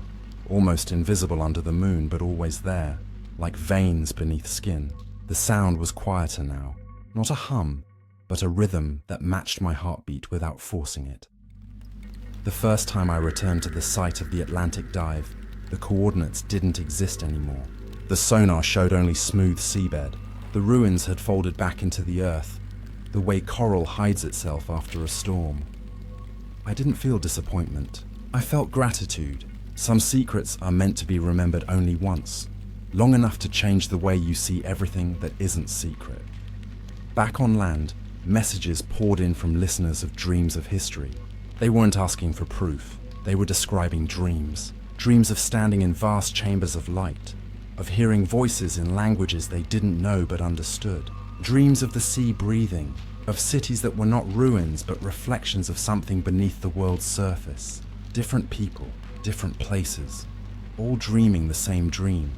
almost invisible under the moon, but always there, like veins beneath skin. The sound was quieter now, not a hum, but a rhythm that matched my heartbeat without forcing it. The first time I returned to the site of the Atlantic dive, the coordinates didn't exist anymore. The sonar showed only smooth seabed. The ruins had folded back into the earth, the way coral hides itself after a storm. I didn't feel disappointment. I felt gratitude. Some secrets are meant to be remembered only once, long enough to change the way you see everything that isn't secret. Back on land, messages poured in from listeners of dreams of history. They weren't asking for proof. They were describing dreams. Dreams of standing in vast chambers of light, of hearing voices in languages they didn't know but understood. Dreams of the sea breathing, of cities that were not ruins but reflections of something beneath the world's surface. Different people, different places, all dreaming the same dream.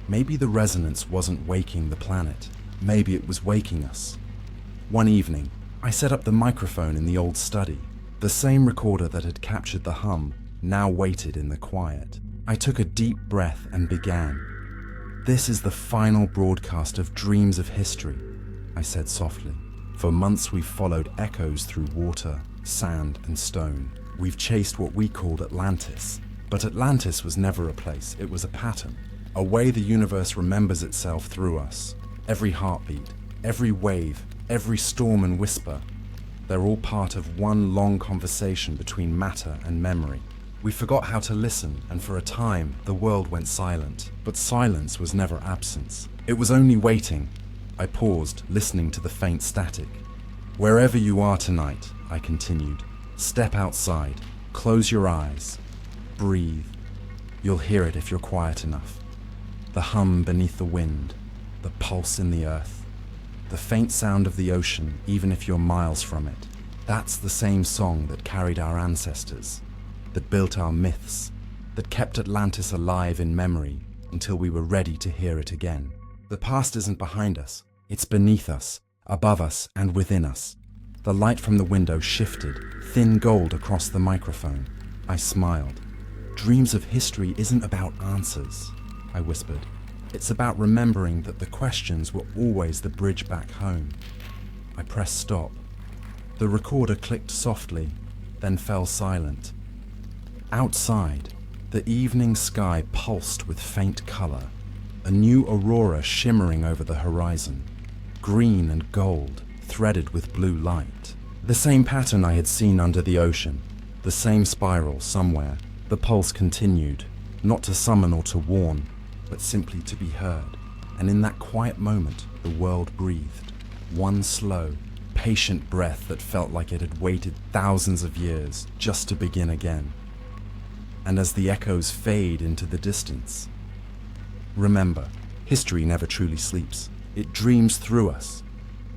Maybe the resonance wasn't waking the planet. Maybe it was waking us. One evening, I set up the microphone in the old study. The same recorder that had captured the hum now waited in the quiet. I took a deep breath and began. "This is the final broadcast of Dreams of History," I said softly. "For months we've followed echoes through water, sand, and stone. We've chased what we called Atlantis. But Atlantis was never a place, it was a pattern. A way the universe remembers itself through us. Every heartbeat, every wave, every storm and whisper. They're all part of one long conversation between matter and memory. We forgot how to listen, and for a time, the world went silent. But silence was never absence. It was only waiting." I paused, listening to the faint static. "Wherever you are tonight," I continued, "step outside, close your eyes, breathe. You'll hear it if you're quiet enough. The hum beneath the wind, the pulse in the earth, the faint sound of the ocean, even if you're miles from it. That's the same song that carried our ancestors, that built our myths, that kept Atlantis alive in memory until we were ready to hear it again. The past isn't behind us, it's beneath us, above us, and within us." The light from the window shifted, thin gold across the microphone. I smiled. "Dreams of History isn't about answers," I whispered. "It's about remembering that the questions were always the bridge back home." I pressed stop. The recorder clicked softly, then fell silent. Outside, the evening sky pulsed with faint color, a new aurora shimmering over the horizon, green and gold, threaded with blue light. The same pattern I had seen under the ocean, the same spiral somewhere. The pulse continued, not to summon or to warn, but simply to be heard. And in that quiet moment, the world breathed. One slow, patient breath that felt like it had waited thousands of years just to begin again. And as the echoes fade into the distance, remember, history never truly sleeps. It dreams through us,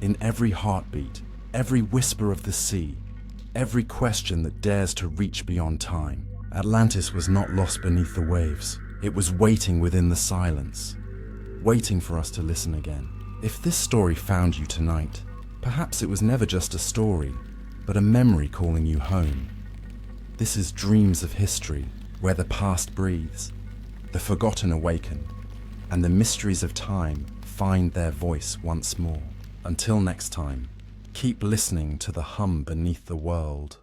in every heartbeat, every whisper of the sea, every question that dares to reach beyond time. Atlantis was not lost beneath the waves. It was waiting within the silence, waiting for us to listen again. If this story found you tonight, perhaps it was never just a story, but a memory calling you home. This is Dreams of History, where the past breathes, the forgotten awaken, and the mysteries of time find their voice once more. Until next time, keep listening to the hum beneath the world.